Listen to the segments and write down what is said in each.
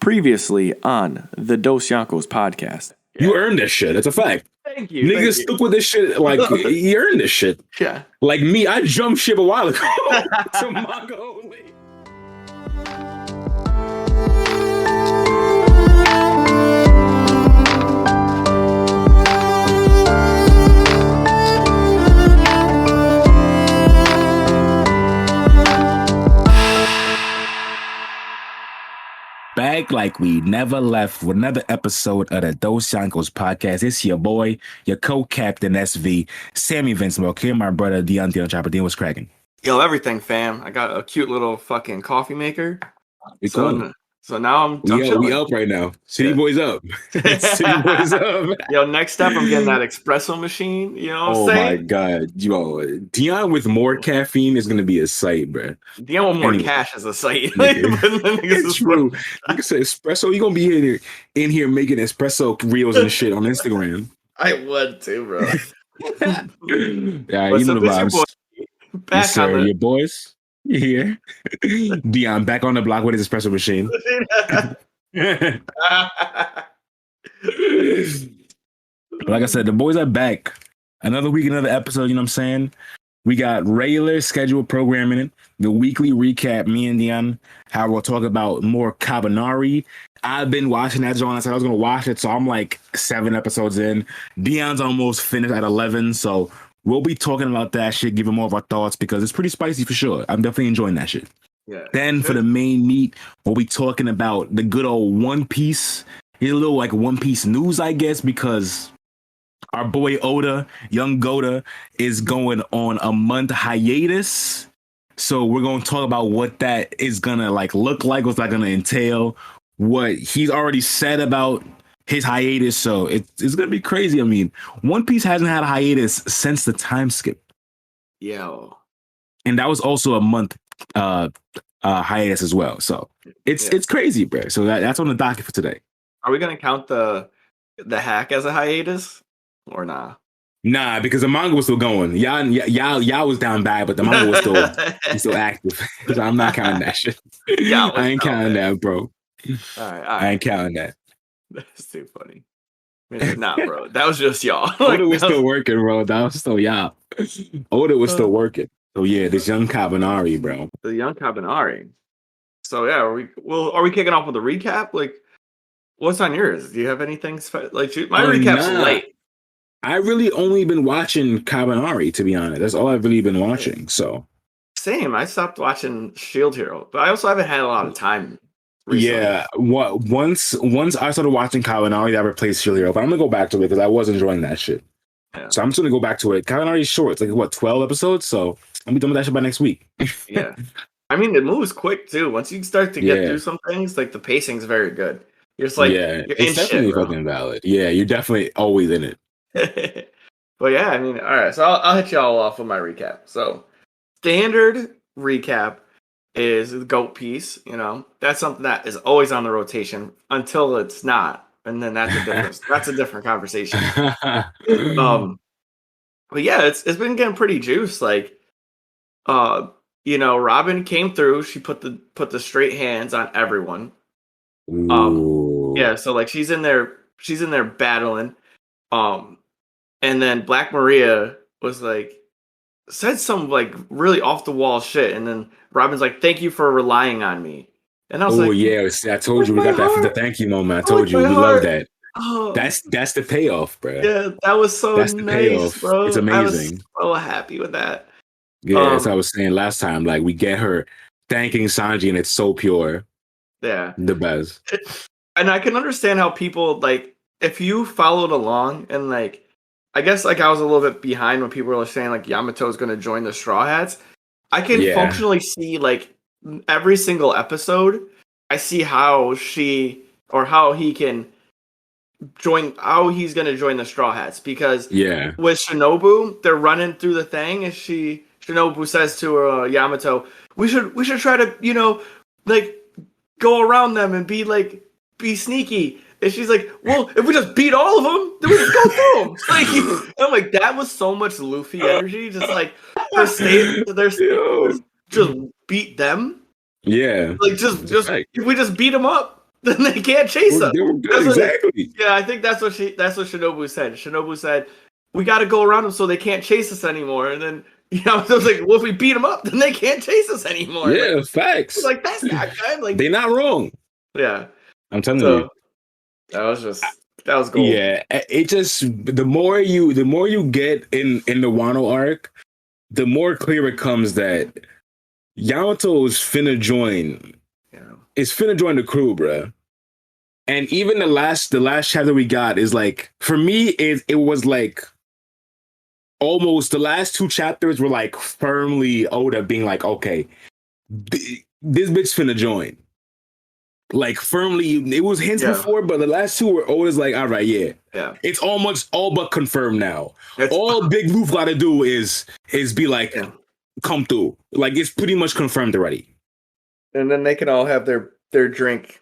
Previously on the Dosyonkos podcast. You earned this shit. It's a fact. Thank you. Niggas stuck with this shit. Like, you earned this shit. Yeah. Like me, I jumped ship a while ago to manga only. Back like we never left with another episode of the Dosyonkos podcast. It's your boy, your co-captain SV, Sammy Vince Milk. Here, my brother, the Untitled Chapter. Dean, what's cracking? Yo, everything, fam. I got a cute little fucking coffee maker. So now I'm we up right now. City boys up. City boys up. Yo, next step, I'm getting that espresso machine. You know what I'm saying? Oh my god. Yo, Dion with more caffeine is gonna be a sight, bro. Dion with more cash as a sight. It's true. Like I said, espresso, you gonna be in here making espresso reels and shit on Instagram. I would too, bro. Yeah, you know the vibes. Yes, sir. Your boys. Yeah. Dion back on the block with his espresso machine. Like I said, the boys are back. Another week, another episode, you know what I'm saying? We got regular scheduled programming, the weekly recap, me and Dion, how we'll talk about more Kabaneri. I've been watching that, John. I said I was going to watch it, so I'm like 7 episodes in. Dion's almost finished at 11, so we'll be talking about that shit, giving more of our thoughts because it's pretty spicy for sure. I'm definitely enjoying that shit. Yeah. Then for the main meat, we'll be talking about the good old One Piece. Here's a little like One Piece news, I guess, because our boy Oda, young Goda, is going on a month hiatus. So we're going to talk about what that is going to like look like, what's that going to entail, what he's already said about his hiatus. So it's going to be crazy. I mean, One Piece hasn't had a hiatus since the time skip. Yo. And that was also a month hiatus as well. So it's crazy, bro. So that's on the docket for today. Are we going to count the hack as a hiatus or nah? Nah, because the manga was still going. Y'all was down bad, but the manga was still active. So I'm not counting that shit. I ain't counting that, bro. All right. I ain't counting that. That's too funny. Nah, bro. That was just y'all. Oda was still working, bro. That was still y'all. Oda was still working. So yeah, this young Kabaneri, bro. The young Kabaneri. So yeah, are we kicking off with a recap? Like, what's on yours? Do you have anything like my recap's late? I really only been watching Kabaneri, to be honest. That's all I've really been watching. So same. I stopped watching Shield Hero, but I also haven't had a lot of time recently. Yeah, once I started watching Kabaneri, that replaced Shield Hero. But I'm gonna go back to it because I was enjoying that shit. Yeah. So I'm just gonna go back to it. Kabaneri is short. It's like 12 episodes. So I'll be done with that shit by next week. Yeah, I mean it moves quick too. Once you start to get through some things, like the pacing's very good. You're just like, you're it's definitely fucking valid. Yeah, you're definitely always in it. But yeah, I mean, all right. So I'll hit y'all off with my recap. So standard recap is the GOAT piece. You know, that's something that is always on the rotation until it's not, and then that's a different that's a different conversation. But yeah, it's been getting pretty juice. Like, you know, Robin came through. She put the straight hands on everyone. Yeah. So like she's in there battling. And then Black Maria was like, said some like really off the wall shit. And then Robin's like, thank you for relying on me. And I was like, yeah, I told you we got that for the thank you moment. I told you we love that. Oh. That's the payoff, bro. Yeah, that was so nice, payoff, bro. It's amazing. I was so happy with that. Yeah, that's what I was saying last time. Like we get her thanking Sanji and it's so pure. Yeah. The best. And I can understand how people like, if you followed along and like, I guess like I was a little bit behind when people were saying like Yamato's going to join the Straw Hats. I can functionally see like every single episode. I see how how he can join, how he's going to join the Straw Hats because with Shinobu, they're running through the thing and Shinobu says to Yamato, we should try to, you know, like go around them and be sneaky. And she's like, well, if we just beat all of them, then we just go through them. Like, I'm like, that was so much Luffy energy. Just like, just beat them. Yeah. Like, just if we just beat them up, then they can't chase us. They were good, exactly. Yeah, I think that's what Shinobu said. Shinobu said, we got to go around them so they can't chase us anymore. And then I was like, well, if we beat them up, then they can't chase us anymore. Yeah, like, facts. Like that's not good. Like they're not wrong. Yeah, I'm telling you. That was gold. Yeah, it just the more you get in the Wano arc, the more clear it comes that Yamato is finna join. Yeah. Is finna join the crew, bruh. And even the last chapter we got is like, for me, it was like almost the last 2 chapters were like firmly Oda being like, okay, this bitch finna join. Like firmly, it was hints before, but the last 2 were Oda's like, all right, yeah. It's almost all but confirmed now. All Big Luffy gotta do is be like, come through. Like it's pretty much confirmed already. And then they can all have their drink.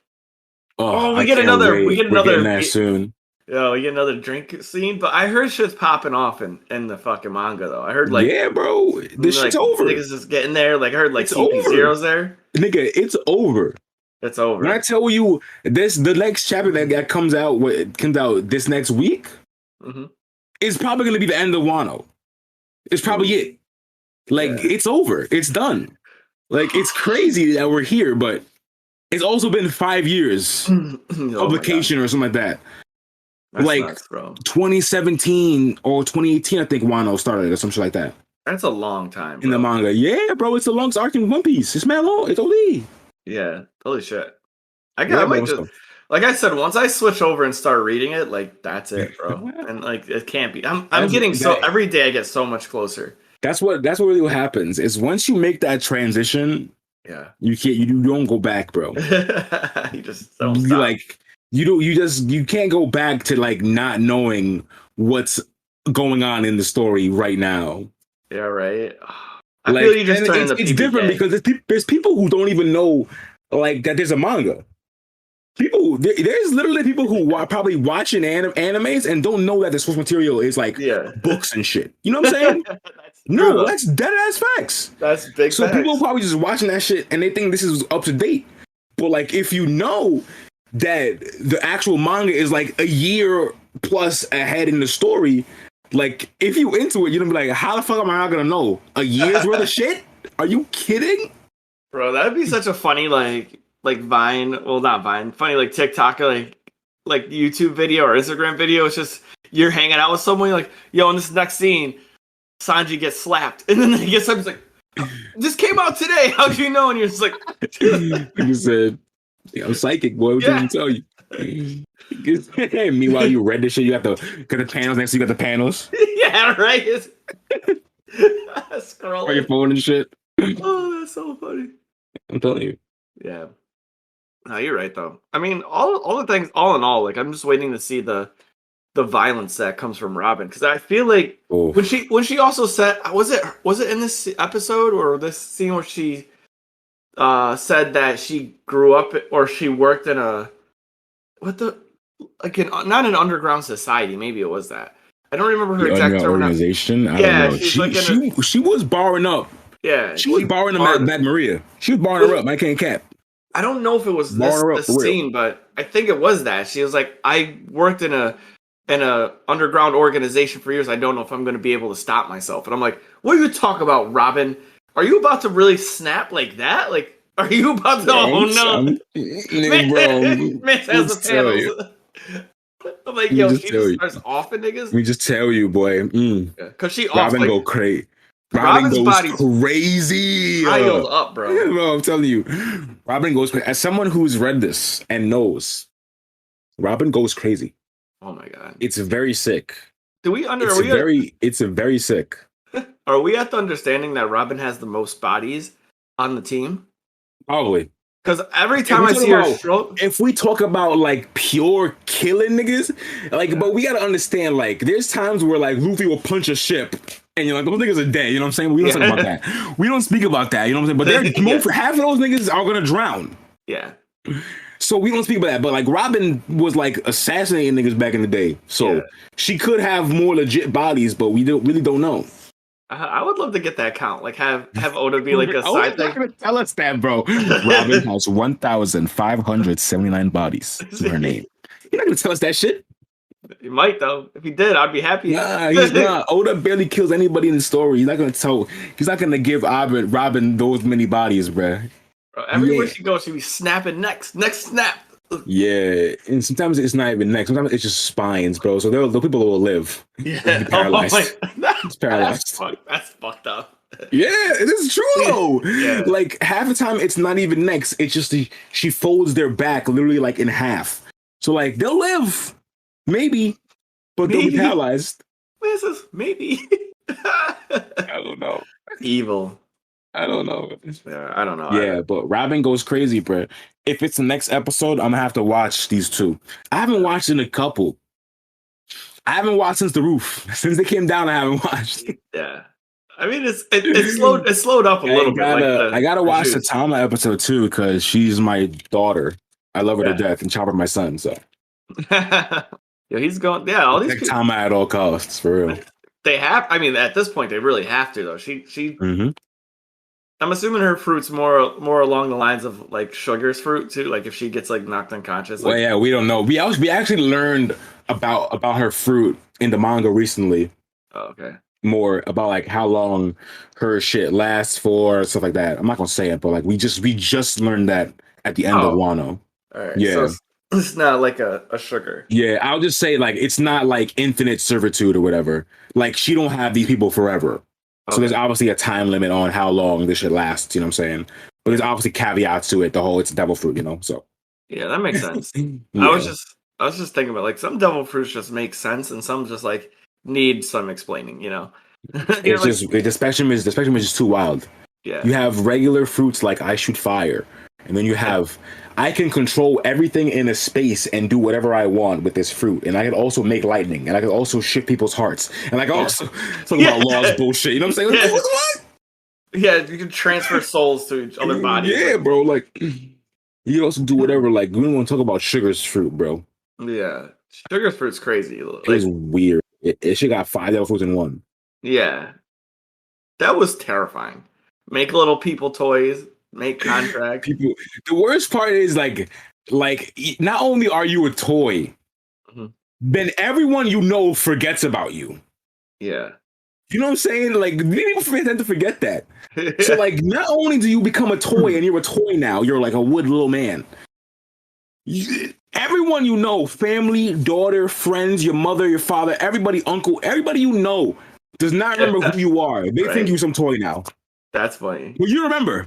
We get another soon. Yeah, we get another drink scene. But I heard shit's popping off in the fucking manga though. I heard bro, this shit's over. Niggas just getting there. Like I heard CP0's there. Nigga, it's over. It's over. When I tell you the next chapter that comes out this next week, is probably gonna be the end of Wano. It's probably it. Like it's over. It's done. Like it's crazy that we're here, but it's also been 5 years of vacation or something like that. That's like nuts, bro. 2017 or 2018, I think Wano started or something like that. That's a long time, bro. In the manga. Yeah, bro, it's the longest arc in One Piece. It's mad long. It's OD. Yeah, holy shit. I might just, like I said, once I switch over and start reading it, like that's it, bro. And like it can't be. I'm getting every day I get so much closer. That's what really happens. Is once you make that transition, you don't go back, bro. You just don't stop. Like you can't go back to like not knowing what's going on in the story right now. Yeah, right. I feel you just turn it's different because there's people who don't even know like that there's a manga. There's literally people who are probably watching animes and don't know that the source material is like books and shit. You know what I'm saying? That's dead ass facts. That's big. So facts. People are probably just watching that shit and they think this is up to date. But like, if you know that the actual manga is like a year plus ahead in the story, like if you into it, you're gonna be like, how the fuck am I not gonna know a year's worth of shit? Are you kidding, bro? That'd be such a funny like Vine, well not Vine, funny like TikTok like YouTube video or Instagram video. It's just you're hanging out with someone, you're like, yo, in this next scene, Sanji gets slapped, and then he gets up, he's like, this came out today. How do you know? And you're just like, you said, I'm psychic, boy. What did I tell you? Meanwhile, you read this shit. You got the panels next to you. Got the panels. Yeah, right. Scroll on your phone and shit. Oh, that's so funny. I'm telling you. Yeah. No, you're right though. I mean, all the things, all in all, like I'm just waiting to see the violence that comes from Robin, because I feel like when she also said, was it in this episode or this scene where she said that she grew up or she worked in not an underground society, maybe it was that. I don't remember her exact organization. I don't know. She was barring up. Yeah, she was barring them at Mad Maria. She was barring her up. I can't cap. I don't know if it was this scene, but I think it was that. She was like, I worked in a underground organization for years. I don't know if I'm going to be able to stop myself. And I'm like, what are you talking about, Robin? Are you about to really snap like that? Like, are you about to? Oh no, man has the panels. I'm like, yo, she just starts offing niggas. Let me just tell you, boy. Because she Robin go crazy. Robin goes crazy. Piled up, bro. No, I'm telling you, Robin goes. As someone who's read this and knows, Robin goes crazy. Oh my god, it's very sick. It's very sick. Are we at the understanding that Robin has the most bodies on the team? Probably. Because every time I see her stroke, if we talk about like pure killing niggas, like, but we gotta understand, like, there's times where like Luffy will punch a ship and you're like, those niggas are dead. You know what I'm saying? We don't talk about that. We don't speak about that. You know what I'm saying? But half of those niggas are gonna drown. Yeah. So we don't speak about that. But like Robin was like assassinating niggas back in the day, so she could have more legit bodies, but we really don't know. I would love to get that count. Like have Oda be like a Oda's side not thing. gonna tell us that, bro. Robin has 1,579 bodies to her name. You're not gonna tell us that shit. He might though. If he did, I'd be happy. Nah, he's not. Oda barely kills anybody in the story. He's not gonna tell. He's not gonna give Robin those many bodies, bruh. Everywhere she goes, she be snapping next snap. Yeah, and sometimes it's not even neck. Sometimes it's just spines, bro. So the people will live. Yeah, Paralyzed. It's paralyzed. That's fucked up. Yeah, this is true though. Yeah. Like half the time, it's not even necks. It's just she folds their back literally like in half. So like they'll live, maybe, but they'll be paralyzed. This is maybe. I don't know. Evil. I don't know. Yeah, I don't know. Yeah, but Robin goes crazy, bro. If it's the next episode, I'm gonna have to watch these two. I haven't watched in a couple. I haven't watched since The Roof. Since they came down, I haven't watched. Yeah. I mean, it's slowed up a little bit. I gotta watch the Tama episode too because she's my daughter. I love her to death, and Chopper my son. So, yeah, he's going. Yeah, all these people, Tama at all costs for real. They have. I mean, at this point, they really have to though. She. Mm-hmm. I'm assuming her fruit's more along the lines of like Sugar's fruit too. Like if she gets like knocked unconscious. Well, yeah, we don't know. We actually learned about her fruit in the manga recently. Oh, okay. More about like how long her shit lasts for, stuff like that. I'm not gonna say it, but like we just learned that at the end of Wano. All right. Yeah. So it's not like a sugar. Yeah, I'll just say like it's not like infinite servitude or whatever. Like she don't have these people forever. So there's obviously a time limit on how long this shit lasts, you know what I'm saying? But there's obviously caveats to it, the whole it's devil fruit, you know. So yeah, that makes sense. Yeah. I was just thinking about like some devil fruits just make sense and some just like need some explaining, you know. It's just the spectrum is just too wild. Yeah. You have regular fruits like I shoot fire, and then you have I can control everything in a space and do whatever I want with this fruit, and I can also make lightning, and I can also shift people's hearts, and I can also talk about laws bullshit. You know what I'm saying? Yeah. What? Yeah, you can transfer souls to each other bodies. Yeah, bro. Like you can also do whatever. Like we don't want to talk about Sugar's fruit, bro. Yeah, Sugar's fruit's crazy. Like, it's weird. It should got 5 devil fruits in one. Yeah, that was terrifying. Make little people toys. Make contracts. People. The worst part is like not only are you a toy, then everyone you know forgets about you. Yeah. You know what I'm saying? Like people tend to forget that. So like not only do you become a toy and you're a toy now, you're like a wood little man. Everyone you know, family, daughter, friends, your mother, your father, everybody, uncle, everybody you know does not remember who you are. They think you're some toy now. That's funny. Well, you remember.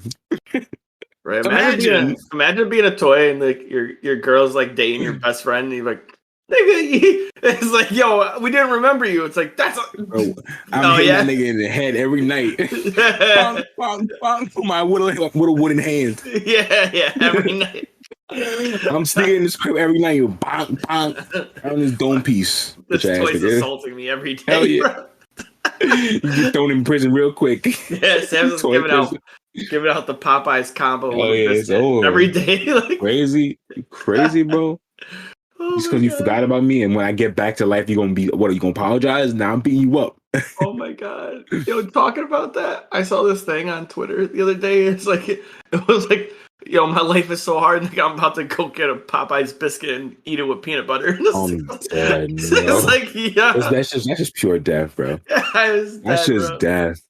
Right. Imagine being a toy and like your girl's like dating your best friend and you're like, it's like, yo, we didn't remember you. It's like that's bro, I'm hitting that nigga in the head every night. My little wooden hand. Yeah, every night. I'm sneaking in this crib every night. You on this dome piece. This toy's assaulting me every day. Hell yeah. Bro. You get thrown in prison real quick. Yeah, Sam's just giving out the Popeyes combo every day. Like, crazy, bro. Just because you forgot about me, and when I get back to life, you're gonna be what? Are you gonna apologize? Now I'm beating you up. Oh my god! Yo, talking about that, I saw this thing on Twitter the other day. It's like it was like, yo, my life is so hard. Like, I'm about to go get a Popeyes biscuit and eat it with peanut butter. It's like, yeah, that's just pure death, bro. That's just death.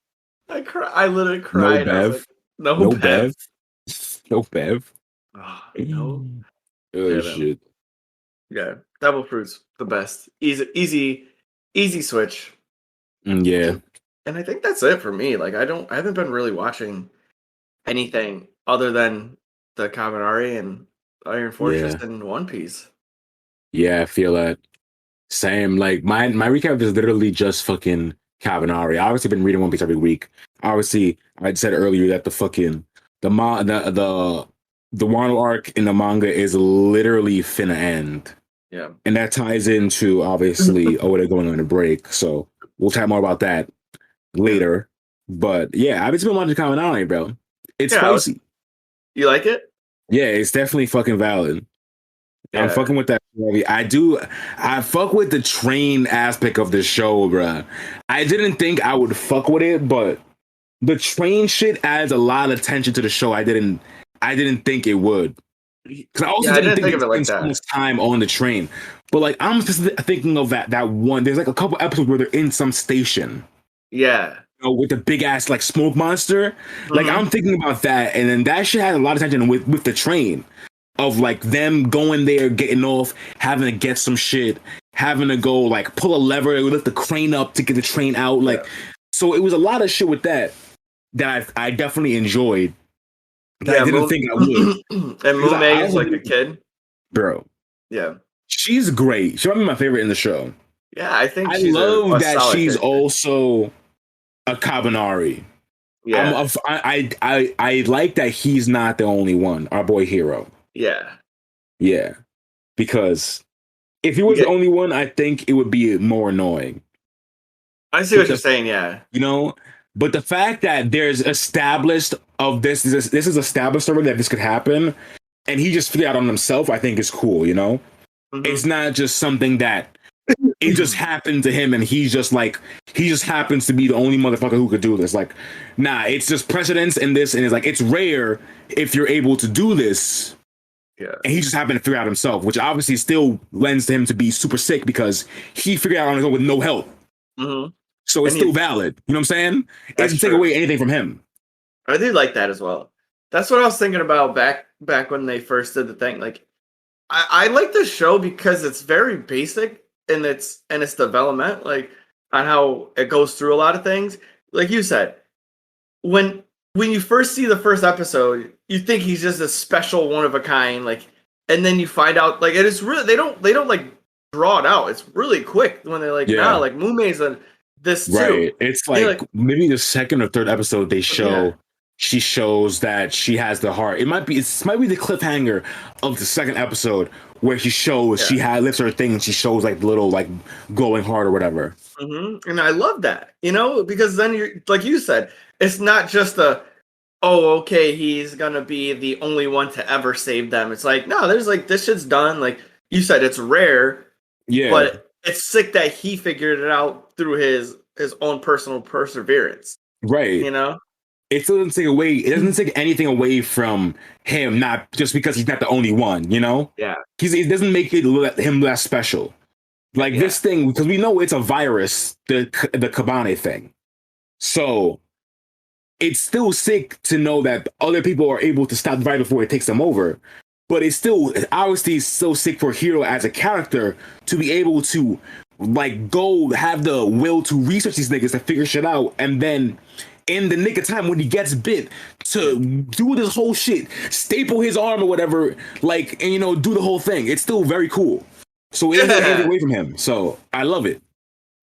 I literally cried. No Bev. No Bev. Oh, no. Oh shit. Yeah, devil fruit's the best. Easy switch. Yeah. And I think that's it for me. Like I haven't been really watching anything other than the Kabaneri and Iron Fortress and One Piece. Yeah, I feel that. Same. Like my recap is literally just fucking Kabaneri. I obviously been reading One Piece every week. Obviously, I said earlier that the Wano arc in the manga is literally finna end. Yeah. And that ties into obviously they're going on a break. So we'll chat more about that later. But yeah, I've just been watching Kabaneri, bro. It's spicy. You like it? Yeah, it's definitely fucking valid. I'm fucking with that movie. I fuck with the train aspect of the show, bruh. I didn't think I would fuck with it, but the train shit adds a lot of tension to the show. I didn't think it would. Because I also didn't think of it like so that. much time on the train. But like I'm just thinking of that one. There's like a couple episodes where they're in some station. Yeah. With the big ass like smoke monster. Like I'm thinking about that, and then that shit had a lot of tension with the train. Of like them going there, getting off, having to get some shit, having to go like pull a lever, lift the crane up to get the train out. Like, so it was a lot of shit with that I definitely enjoyed. I didn't think I would. And Mume is like a kid, bro. Yeah, she's great. She might be my favorite in the show. Yeah, I think I love that she's also a Kabaneri. Yeah, I like that he's not the only one. Our boy Hero. Yeah, because if he was the only one, I think it would be more annoying. I see what you're saying. Yeah, but the fact that there's established of this is established already that this could happen, and he just figured out on himself, I think is cool. It's not just something that it just happened to him, and he just happens to be the only motherfucker who could do this. Like, nah, it's just precedence in this, and it's like it's rare if you're able to do this. Yeah. And he just happened to figure out himself, which obviously still lends to him to be super sick because he figured out on his own with no help. So it's still valid. You know what I'm saying? It doesn't take away anything from him. I do like that as well. That's what I was thinking about back when they first did the thing. Like, I like this show because it's very basic in its development, like on how it goes through a lot of things. Like you said, when you first see the first episode, you think he's just a special one of a kind, like, and then you find out like it is really they don't like draw it out. It's really quick when they're like, nah, like Mume's this too. Right. It's like maybe the second or third episode they show she shows that she has the heart. It might be the cliffhanger of the second episode where she shows she lifts her thing and she shows like the little like glowing heart or whatever. And I love that, because then you're like you said, it's not just he's gonna be the only one to ever save them. It's like, no, there's like this shit's done. Like you said, it's rare. Yeah. But it's sick that he figured it out through his own personal perseverance. Right. It still doesn't take away. It doesn't take anything away from him. Not just because he's not the only one. Yeah. It doesn't make him less special. Like this thing, because we know it's a virus, the Kabaneri thing. So it's still sick to know that other people are able to stop the virus before it takes them over. But it's still obviously so sick for Hero as a character to be able to like go have the will to research these niggas to figure shit out, and then in the nick of time when he gets bit to do this whole shit, staple his arm or whatever, like, and do the whole thing. It's still very cool. So it doesn't take anything away from him. So I love it.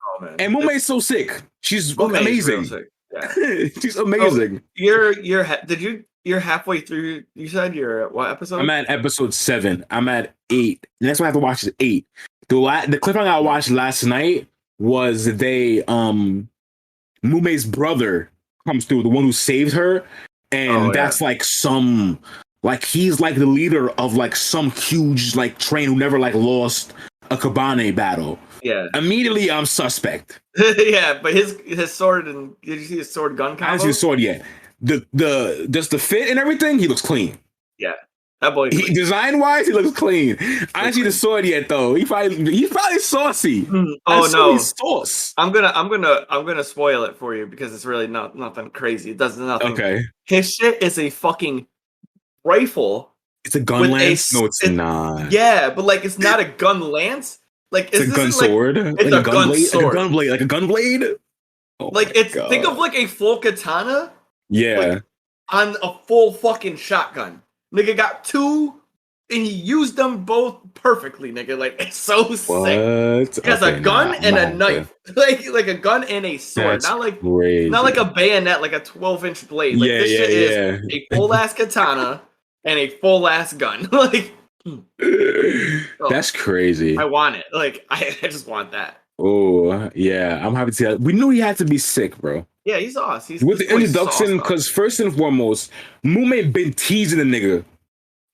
Oh man. And Mume's so sick. She's amazing. Yeah. She's amazing. You're halfway through. You said you're at what episode? I'm at episode 7. I'm at 8. The next one I have to watch is 8. The cliffhanger I watched last night was Mume's brother comes through, the one who saved her, and that's like he's like the leader of like some huge like train who never like lost a Kabaneri battle. Yeah. Immediately I'm suspect. Yeah, but his sword, and did you see his sword gun combo? I haven't seen his sword yet. The just the fit and everything, he looks clean. Yeah. That boy design wise, he looks clean. I didn't see the sword yet though. He's probably saucy. Oh no, he's sauce. I'm gonna spoil it for you because it's really nothing crazy. It does nothing. Okay. His shit is a fucking rifle. It's a gun lance? No, it's not. Yeah, but like it's not a gun lance. Like it's a gun sword. It's like a gun blade. Sword. Like a gun blade. Like a gun blade. Oh like it's God. Think of like a full katana. Yeah. Like, on a full fucking shotgun. Nigga got 2, and he used them both perfectly, nigga. Like, it's so sick. He has a gun and a knife. Like a gun and a sword. That's not like crazy. Not like a bayonet, like a 12-inch blade. Like this shit is a full ass katana and a full ass gun. Like that's crazy. I want it. Like I just want that. Oh yeah, I'm happy to see that. We knew he had to be sick, bro. Yeah, he's awesome. With the introduction, because first and foremost, Mume been teasing the nigga.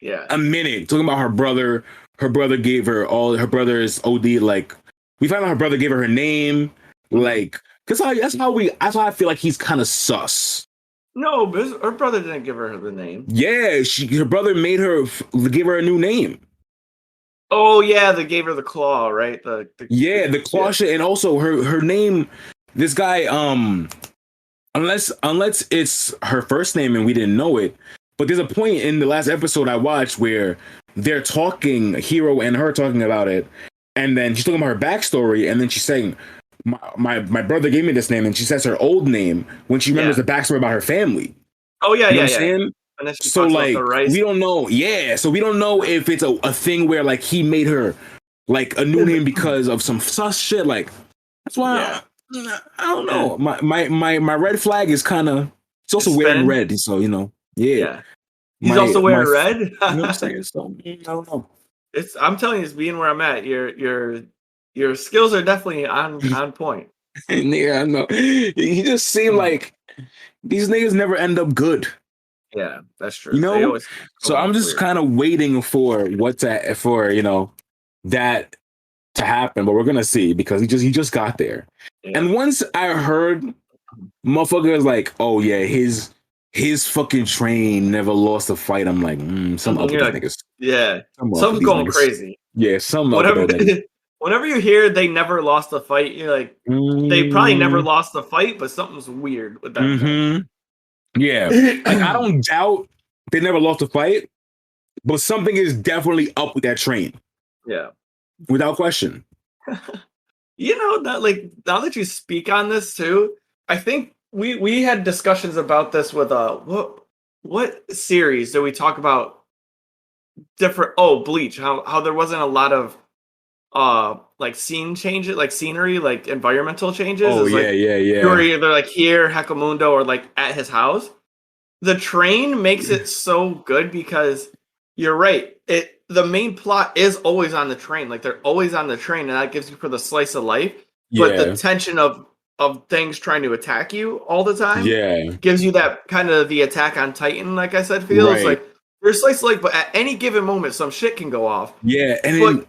Yeah. A minute, talking about her brother, her brother gave her all her brother's OD. Like we found out her brother gave her name. Like that's how I feel like he's kind of sus. No, but her brother didn't give her the name. Yeah, her brother made her give her a new name. Oh yeah, they gave her the claw, right? The claw shit, and also her name. This guy, unless it's her first name and we didn't know it, but there's a point in the last episode I watched where they're talking, Hiro and her talking about it, and then she's talking about her backstory, and then she's saying, my brother gave me this name, and she says her old name when she remembers the backstory about her family. Oh yeah, you know yeah, what I'm saying? So like we don't know, so we don't know if it's a thing where like he made her like a new name because of some sus shit. Like that's why I don't know. My red flag is kind of it's also wearing red, so you know, He's also wearing red. You know what I'm saying? So I don't know. I'm telling you, it's being where I'm at. Your skills are definitely on point. Yeah, I know. He just seemed like these niggas never end up good. Yeah, that's true. You know, so I'm just kind of waiting for that to happen, but we're gonna see because he just got there. Yeah. And once I heard motherfuckers like, oh yeah, his fucking train never lost a fight, I'm like, some other niggas. Yeah, something's going crazy. Yeah, whenever you hear they never lost a fight, you're like, they probably never lost a fight, but something's weird with that. Yeah, like I don't doubt they never lost a fight, but something is definitely up with that train. Yeah, without question. You know that, like, now that you speak on this too, I think we had discussions about this with what series did we talk about different? Oh, Bleach. How there wasn't a lot of like scene changes, like scenery, like environmental changes. Oh yeah, like, yeah. You were either like here, Hekamundo, or like at his house. The train makes it so good because you're right. The main plot is always on the train. Like they're always on the train, and that gives you for the slice of life. But the tension of things trying to attack you all the time, gives you that kind of the Attack on Titan, like I said, feels like there's slice of life, but at any given moment, some shit can go off. Yeah, and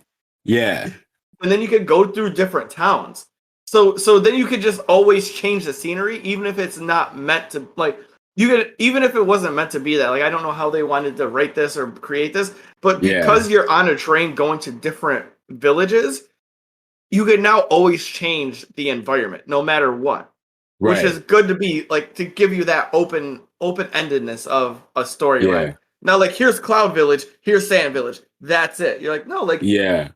then you could go through different towns. So then you could just always change the scenery, even if it's not meant to. Like you could, even if it wasn't meant to be that. Like I don't know how they wanted to write this or create this, but because you're on a train going to different villages, you can now always change the environment, no matter what. Which is good to be like to give you that open-endedness of a storyline. Yeah. Now, like here's Cloud Village, here's Sand Village. That's it. You're like, no, like I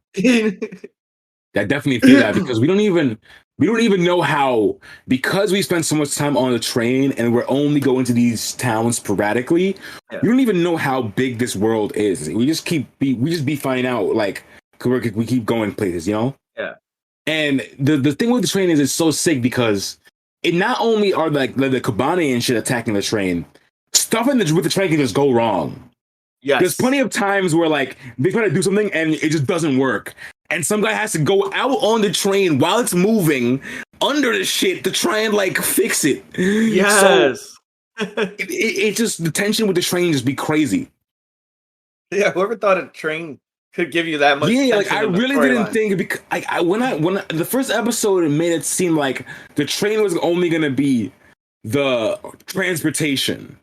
definitely feel that because we don't even know how, because we spend so much time on the train and we're only going to these towns sporadically. We don't even know how big this world is. We just be finding out like we keep going places, you know? Yeah. And the thing with the train is it's so sick because it not only are like the Kabaneri and shit attacking the train, stuff with the train can just go wrong. Yes. There's plenty of times where like they try to do something and it just doesn't work. And some guy has to go out on the train while it's moving under the shit to try and like fix it. Yes. So it just, the tension with the train just be crazy. Yeah, whoever thought a train could give you that much. Yeah, like I really didn't think, because when the first episode, it made it seem like the train was only gonna be the transportation.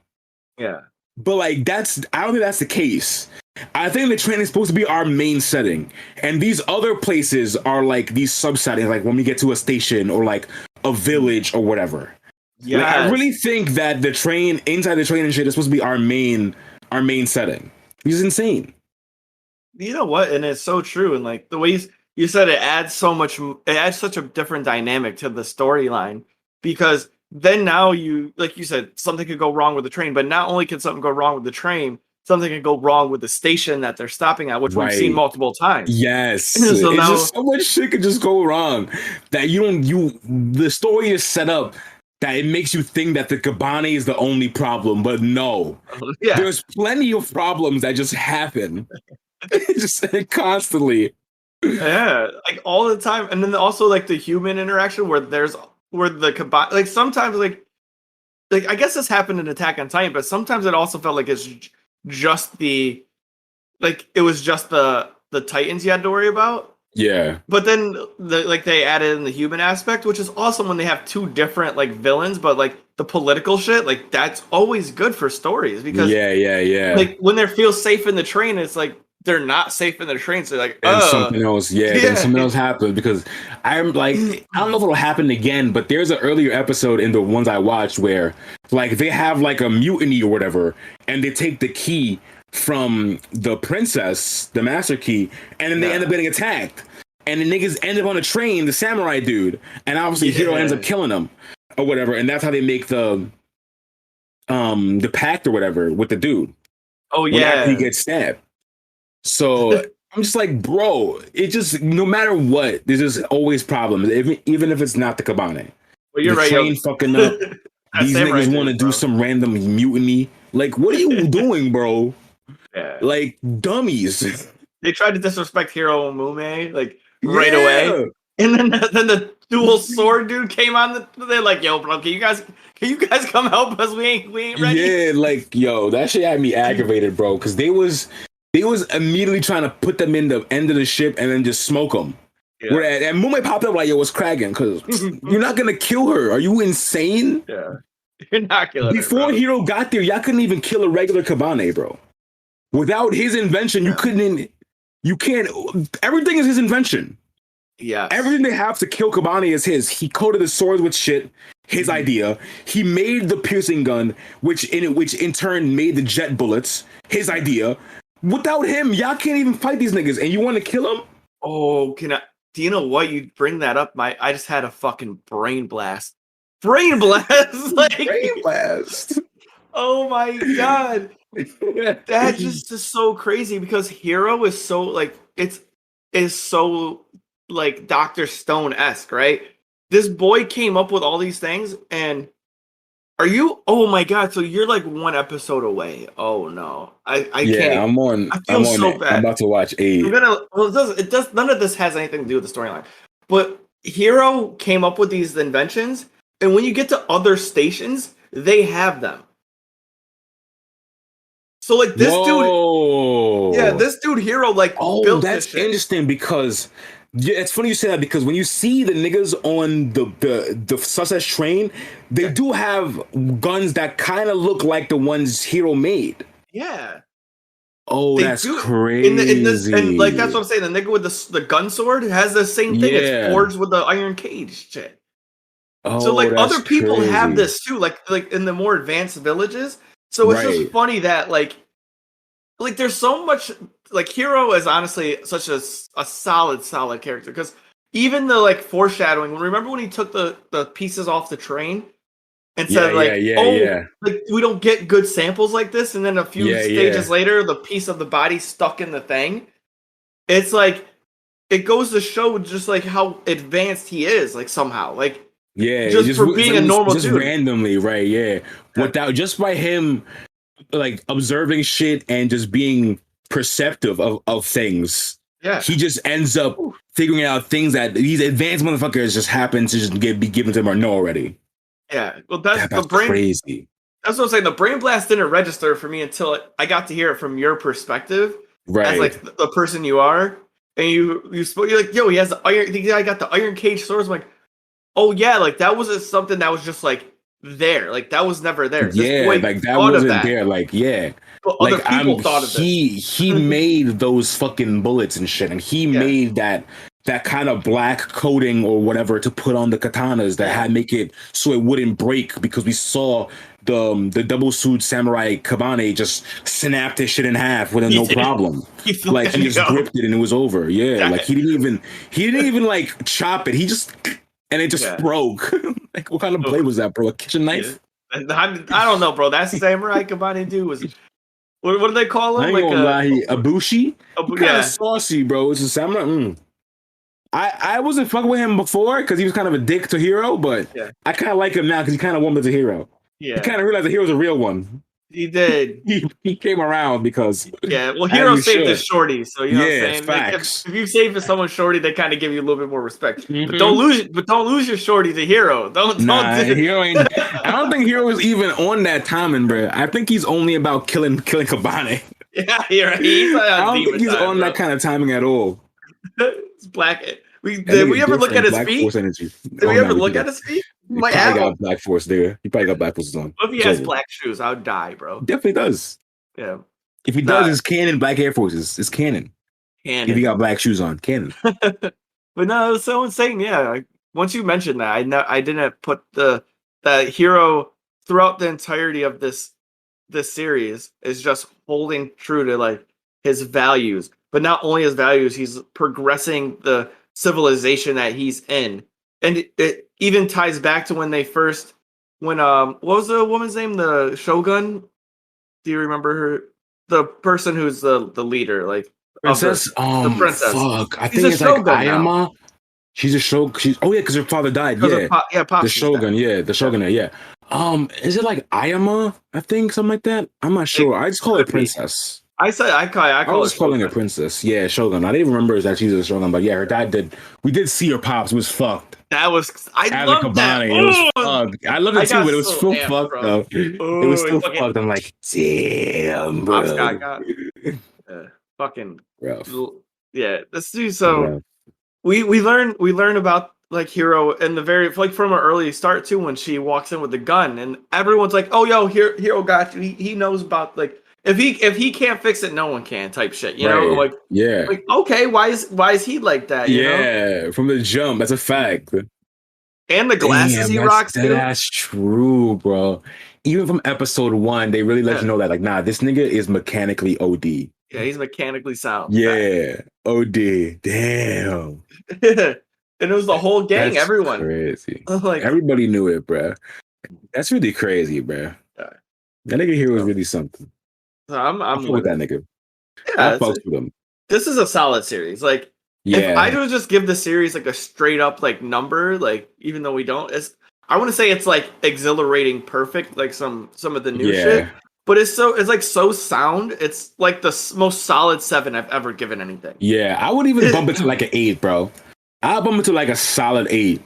Yeah. But like I don't think that's the case. I think the train is supposed to be our main setting, and these other places are like these sub-settings, like when we get to a station or like a village or whatever. Yeah, like, I really think that the train, inside the train and shit, is supposed to be our main setting. It's insane. You know what? And it's so true. And like the way you said, it adds such a different dynamic to the storyline, because then now like you said, something could go wrong with the train, but not only can something go wrong with the train, something can go wrong with the station that they're stopping at, which we've seen multiple times. Yes. So now, just so much shit could just go wrong that the story is set up that it makes you think that the Kabaneri is the only problem, but no. There's plenty of problems that just happen. Just constantly. Yeah, like all the time. And then also like the human interaction where the Kabaneri, like sometimes like I guess this happened in Attack on Titan, but sometimes it also felt like it's just the the Titans you had to worry about. Yeah. But then they added in the human aspect, which is awesome when they have two different like villains, but like the political shit, like that's always good for stories because like when they feel safe in the train, it's like they're not safe in the train, so they're like, and something else, then something else happens because I'm like, I don't know if it'll happen again, but there's an earlier episode in the ones I watched where like they have like a mutiny or whatever, and they take the key from the princess, the master key, and then they end up getting attacked, and the niggas end up on a train, the samurai dude, and obviously Hiro ends up killing them or whatever, and that's how they make the pact or whatever with the dude. Oh yeah, he gets stabbed. So I'm just like, bro, it just, no matter what, there's just always problems, even if it's not the Kabane. Well, you're the right. Train fucking up. These niggas want to do some random mutiny. Like, what are you doing, bro? Yeah. Like, dummies. They tried to disrespect Hiro Mume, like, right away. And then the dual sword dude came on. They're like, yo, bro, can you guys come help us? We ain't ready. Yeah, like, yo, that shit had me aggravated, bro, because they was immediately trying to put them in the end of the ship and then just smoke them. Yeah. And Mume popped up like, yo, what's cracking? Because you're not going to kill her. Are you insane? Yeah. You're not killing Before her, Hiro got there, y'all couldn't even kill a regular Kabane, bro. Without his invention, you can't, everything is his invention. Yeah. Everything they have to kill Kabane is his. He coated the swords with shit, his idea. He made the piercing gun, which in turn made the jet bullets, his idea. Without him, y'all can't even fight these niggas, and you want to kill him? Oh, do you know what? You bring that up, I just had a fucking brain blast. Brain blast! Like, brain blast! Oh my god. That just is so crazy because Hiro is so, like, is so, like, Dr. Stone-esque, right? This boy came up with all these things, and oh my god, so you're like one episode away. Oh no. I can't. Yeah, I'm on. I feel so it. bad. I'm about to watch 8. It does none of this has anything to do with the storyline. But Hiro came up with these inventions, and when you get to other stations, they have them. So like this dude Hiro, like, built that's this shit. interesting because it's funny you say that because when you see the niggas on the Success train, they do have guns that kind of look like the ones Hiro made. Yeah. Oh, that's crazy. And like that's what I'm saying. The nigga with the gun sword has the same thing. It's forged with the iron cage shit. Oh, so like other people crazy. have this too, like in the more advanced villages. So it's just funny that like there's so much. Like Hiro is honestly such a solid character because even the like foreshadowing. Remember when he took the pieces off the train and said like we don't get good samples like this, and then a few stages later, the piece of the body stuck in the thing. It's like it goes to show just like how advanced he is, like somehow, like just for being a normal just dude, randomly, right? Yeah, without just by him like observing shit and just being perceptive of things. Yeah, he just ends up figuring out things that these advanced motherfuckers just happen to just be given to him or know already. Yeah, well, that's the brain. Crazy. That's what I'm saying. The brain blast didn't register for me until I got to hear it from your perspective, right? As like the person you are, and you're like, yo, he has the iron. The guy got the iron cage swords. I'm like, oh yeah, like that wasn't something that was just like there. Like that was never there. Yeah, like that wasn't there. Like but other people thought of this. He made those fucking bullets and shit, and he made that kind of black coating or whatever to put on the katanas that had make it so it wouldn't break, because we saw the double suit samurai Kabane just snapped his shit in half with no problem. He just gripped it and it was over. Yeah, like he didn't even like chop it. He just and it just broke. Like what kind of blade was that, bro? A kitchen knife? I don't know, bro. That samurai Kabane dude was. What do they call him? I ain't gonna lie, a bushi. Kind of saucy, bro. It's a samurai. I wasn't fucking with him before because he was kind of a dick to Hiro, but I kind of like him now because he kind of warmed to Hiro. Yeah, he kind of realized that Hiro's a real one. He did. He came around because well, Hiro saved his shorty, so you know what I'm saying. Facts. Like, if you save for someone shorty, they kind of give you a little bit more respect. Mm-hmm. But don't lose your shorty to Hiro. Hiro ain't. I don't think Hiro is even on that timing, bro. I think he's only about killing Kabane. Yeah, you're right. He's like I on don't think demon he's time, on bro. that kind of timing at all. It's black. That Did we nigga ever look at different. his Black feet? Force energy. Did Oh we no, ever we look did. at his feet? He Might probably have got him. Black Force there. He probably got Black Forces on. What if he It's has over. black shoes? I would die, bro. Definitely does. Yeah. If he does, it's canon. Black Air Forces. It's canon. If he got black shoes on, canon. But no, it was so insane. Yeah. Like, once you mentioned that, I didn't put the hero throughout the entirety of this series is just holding true to like his values, but not only his values, he's progressing the civilization that he's in, and it even ties back to when what was the woman's name, the Shogun? Do you remember her? The person who's the leader, like Princess. the princess. Fuck. I She's think a it's like Shogun now. Ayama. She's a shogun. Because her father died. Yeah. Pops The Shogun. died. Yeah, the Shogun. Yeah. Is it like Ayama? I think something like that. I'm not sure. I just call her Princess. I call was calling her Princess. Yeah, Shogun. I didn't remember that she's a Shogun, but yeah, her dad did. We did see her pops. It was fucked. I loved that. It was fucked. I loved it too, but it was so fucked bro. though. It was so fucked. I'm like, damn, bro. Pops got fucking rough. Yeah, this dude. So we learn about like Hero in the very like from an early start too, when she walks in with the gun and everyone's like, oh yo, Hero got you. He knows about like if he can't fix it, no one can type shit. You know, like like okay, why is he like that? You know? From the jump, that's a fact. And the glasses he rocks too. That's true, bro. Even from episode 1, they really let you know that like, nah, this nigga is mechanically OD. Yeah, he's mechanically sound. Yeah, OD. Damn. And it was the whole gang, That's everyone. Crazy. Like everybody knew it, bro. That's really crazy, bro. Yeah. That nigga here was really something. So I'm with that nigga. Yeah, I fucked with him. This is a solid series. Like, if I would just give the series like a straight up like number, like even though we don't, I want to say it's like exhilarating, perfect, like some of the new shit. But it's like so sound. It's like the most solid 7 I've ever given anything. Yeah, I would even bump it to like an 8, bro. I'll bump it to like a solid 8.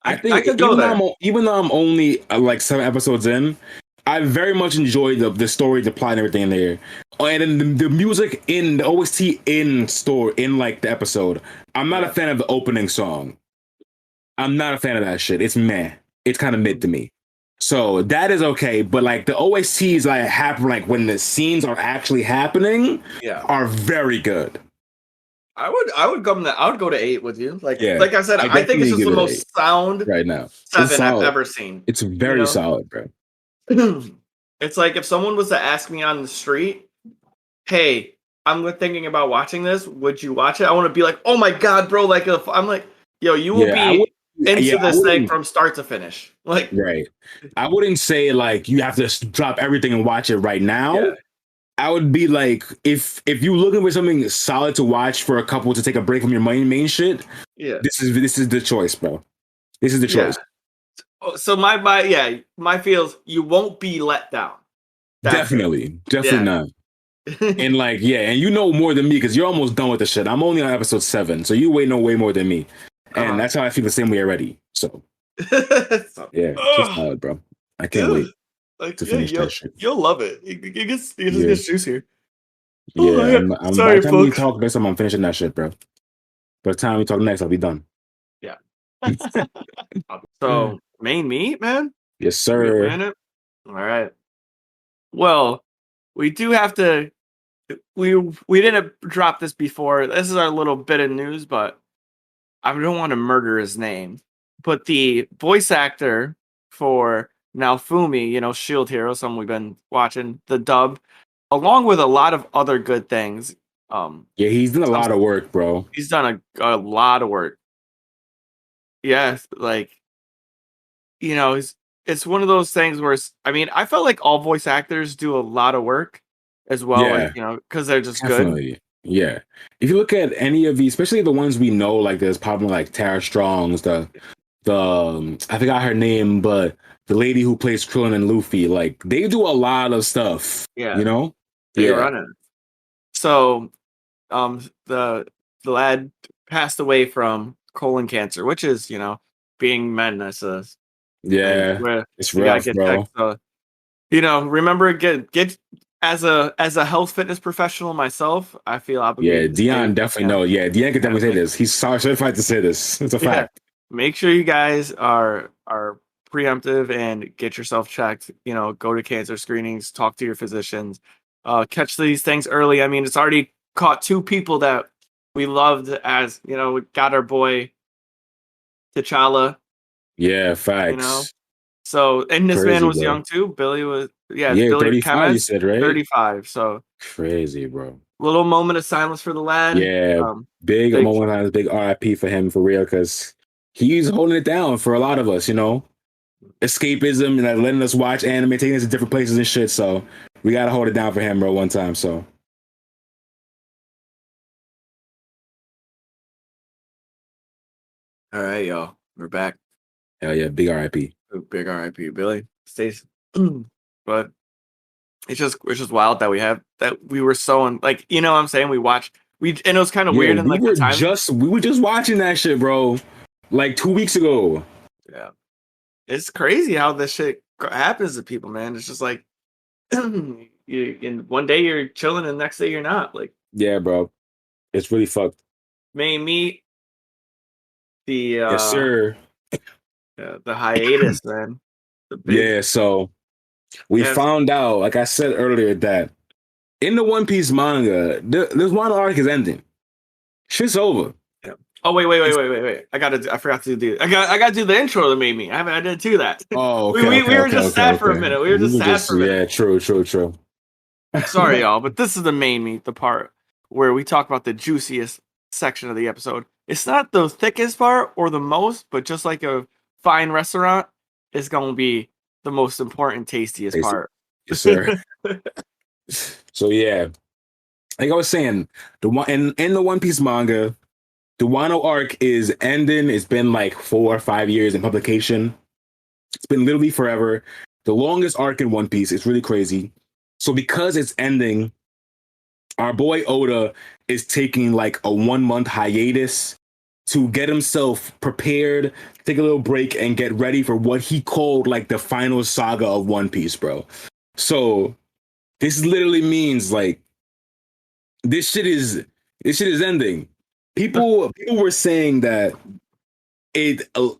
I think I could go there. Even though I'm only like 7 episodes in, I very much enjoyed the story, the plot, and everything in there. And then the music in the OST in like the episode. I'm not a fan of the opening song. I'm not a fan of that shit. It's meh. It's kind of mid to me. So that is okay, but like the OSTs like happen like when the scenes are actually happening, are very good. I would go to 8 with you. Like like I said, I think it's just the most sound right now 7 I've ever seen. It's very solid, bro. It's like if someone was to ask me on the street, "Hey, I'm thinking about watching this. Would you watch it?" I want to be like, "Oh my god, bro!" Like I'm like, "Yo, you will be into this thing from start to finish." Like, right. I wouldn't say like you have to drop everything and watch it right now. Yeah. I would be like, if you're looking for something solid to watch for a couple to take a break from your main shit, this is the choice, bro. This is the choice. So my feels you won't be let down. Definitely not. And like, and you know more than me because you're almost done with the shit. I'm only on episode 7, so you know way more than me, and that's how I feel the same way already. So just solid, bro. I can't wait to finish that shit. You'll love it. It gets juicier. Yeah, I'm sorry, by the time we talk next time, I'm finishing that shit, bro. By the time we talk next, I'll be done. Yeah. So main meat, man. Yes, sir. All right. Well, we do have to. We didn't drop this before. This is our little bit of news, but I don't want to murder his name. But the voice actor for Naofumi, Shield Hero, someone we've been watching the dub, along with a lot of other good things. He's done a lot of work, bro. He's done a lot of work. Yes, like, it's one of those things where I felt like all voice actors do a lot of work as well, because they're just good. Yeah. If you look at any of these, especially the ones we know, like there's probably like Tara Strong's, the I forgot her name, but the lady who plays Krillin and Luffy, like they do a lot of stuff. Yeah. They run it. So, the lad passed away from colon cancer, which is, being men, that's it's rough, bro. remember, get as a health fitness professional myself, I feel Yeah, obligated. Dion definitely know. Yeah, Dion can definitely say this. He's certified to say this. It's a fact. Make sure you guys are preemptive and get yourself checked. You know, go to cancer screenings, talk to your physicians, catch these things early. I mean, it's already caught 2 people that we loved. As you know, we got our boy T'Challa. Yeah, You know, facts. so and this Crazy, man was bro. young too. Billy was it's Yeah, Billy 35, you Kametz, said, right? 35. So Crazy, bro. little moment of silence for the lad. Yeah, big Big moment times, big RIP for him for real, because he's holding it down for a lot of us, you know? Escapism and like, letting us watch anime, taking us to different places and shit. So we gotta hold it down for him, bro, one time. So all right, y'all. We're back. hell yeah, big RIP. Big RIP, Billy. Stays. But it's just wild that we were so like, you know what I'm saying? We watched and it was kind of weird in like the time. We were just watching that shit, bro. Like 2 weeks ago. Yeah. It's crazy how this shit happens to people, man. It's just like one day you're chilling and the next day you're not. Like, yeah, bro. It's really fucked. may meet the yes, sir. The hiatus, man. Yeah, so we found out, like I said earlier, that in the One Piece manga, this one arc is ending. Shit's over. Yeah. Oh wait. I forgot to do. I got to do the intro that made me. I didn't do that. Oh, okay. We were just sad for a minute. We were just sad for a minute. Yeah, true. Sorry, y'all, but this is the main meat, the part where we talk about the juiciest section of the episode. It's not the thickest part or the most, but just like a fine restaurant, it's gonna be the most important, tastiest part. Yes, sir. So yeah, like I was saying, in the One Piece manga, the Wano arc is ending. It's been like 4 or 5 years in publication. It's been literally forever. The longest arc in One Piece. It's really crazy. So because it's ending, our boy Oda is taking like a 1-month hiatus to get himself prepared, take a little break, and get ready for what he called like the final saga of One Piece, bro. So this literally means like this shit is ending. People were saying that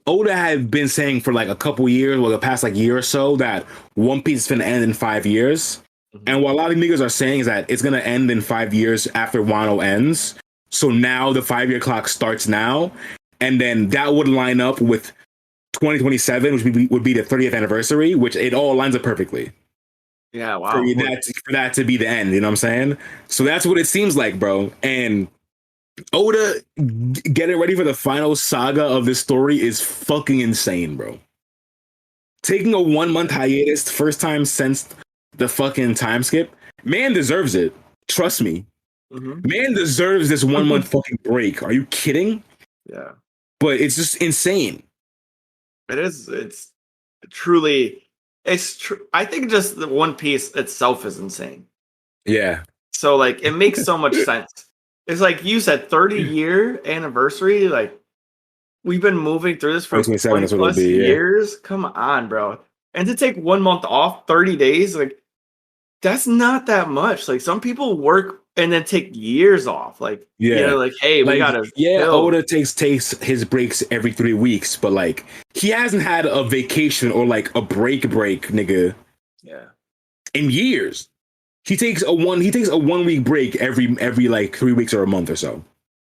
Oda had been saying for like a couple years, well, the past like year or so, that One Piece is gonna end in 5 years. Mm-hmm. And what a lot of niggas are saying is that it's gonna end in 5 years after Wano ends. So now the 5-year clock starts now, and then that would line up with 2027, which would be the 30th anniversary, which it all lines up perfectly. Yeah, wow. For that to be the end, you know what I'm saying? So that's what it seems like, bro. And Oda getting ready for the final saga of this story is fucking insane, bro. Taking a 1-month hiatus, first time since the fucking time skip, man deserves it. Trust me. Mm-hmm. Man deserves this 1-month fucking break. Are you kidding? Yeah. But it's just insane. It is. It's truly. It's true. I think just the One Piece itself is insane. Yeah. So like, it makes so much sense. It's like you said, 30-year anniversary. Like, we've been moving through this for 20 plus years. Come on, bro. And to take 1 month off, 30 days, like, that's not that much. Like, some people work and then take years off. Like, yeah, you know, like, hey, we gotta. Yeah, build. Oda takes his breaks every 3 weeks, but like, he hasn't had a vacation or like a break, nigga. Yeah. In years. He takes a 1 week break every like 3 weeks or a month or so.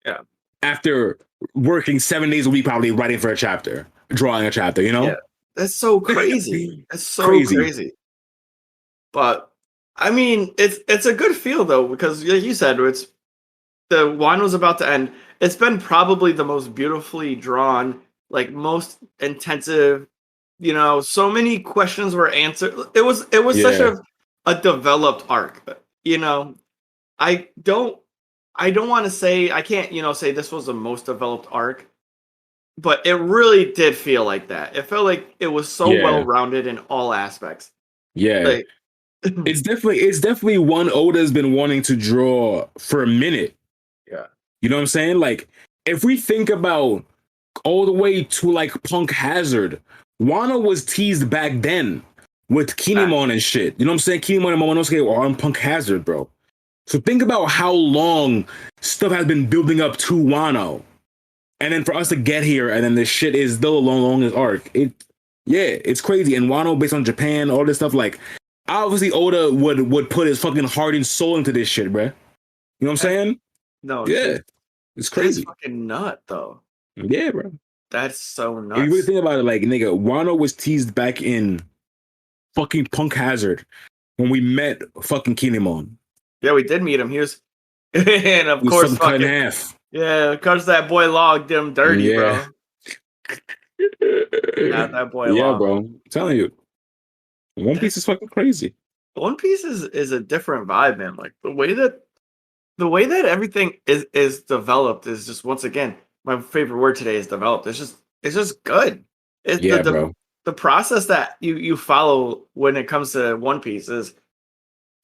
Yeah. After working 7 days a week, probably writing for a chapter, drawing a chapter, you know? Yeah. That's so crazy. That's so crazy. But I mean, it's a good feel though, because like you said, it's the Wano's about to end. It's been probably the most beautifully drawn, like most intensive, you know, so many questions were answered. It was such a developed arc, you know. I don't want to say, I can't, you know, say this was the most developed arc, but it really did feel like that. It felt like it was so well-rounded in all aspects. Yeah. Like, it's definitely one Oda's been wanting to draw for a minute. Yeah. You know what I'm saying? Like, if we think about all the way to like Punk Hazard, Wano was teased back then. with Kinemon and shit. You know what I'm saying? Kinemon and Momonosuke are on Punk Hazard, bro. So think about how long stuff has been building up to Wano. And then for us to get here, and then this shit is the longest arc. It's crazy. And Wano, based on Japan, all this stuff, like, obviously Oda would put his fucking heart and soul into this shit, bro. You know what I'm saying? No. Yeah. It's crazy. That's fucking nut, though. Yeah, bro. That's so nuts. If you really think about it, like, nigga, Wano was teased back in fucking Punk Hazard when we met fucking Kinemon. Yeah, we did meet him. He was, and of course, cut in half. Yeah, because that boy Log did him dirty, bro. Not that boy Log. Yeah, bro. I'm telling you. One Piece is fucking crazy. One Piece is a different vibe, man. Like the way that everything is developed is just, once again, my favorite word today is developed. It's just good. Bro. The process that you follow when it comes to One Piece is,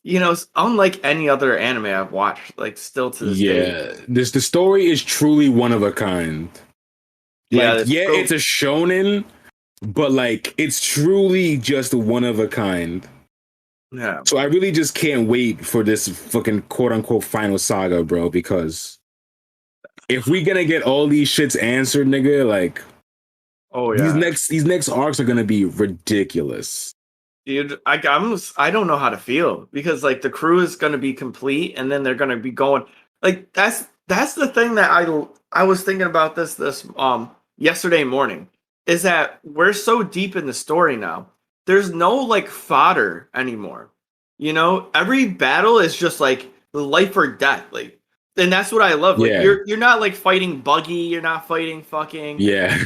it's unlike any other anime I've watched, like, still to this day. The story is truly one of a kind. Like, it's a shonen, but like it's truly just one of a kind. Yeah. So I really just can't wait for this fucking quote unquote final saga, bro, because if we gonna get all these shits answered, nigga, like, oh yeah, these next arcs are gonna be ridiculous. Dude, I don't know how to feel, because like the crew is gonna be complete, and then they're gonna be going, like, that's the thing that I was thinking about this yesterday morning, is that we're so deep in the story now. There's no like fodder anymore. Every battle is just like life or death. Like, and that's what I love. Like, you're not like fighting Buggy, you're not fighting fucking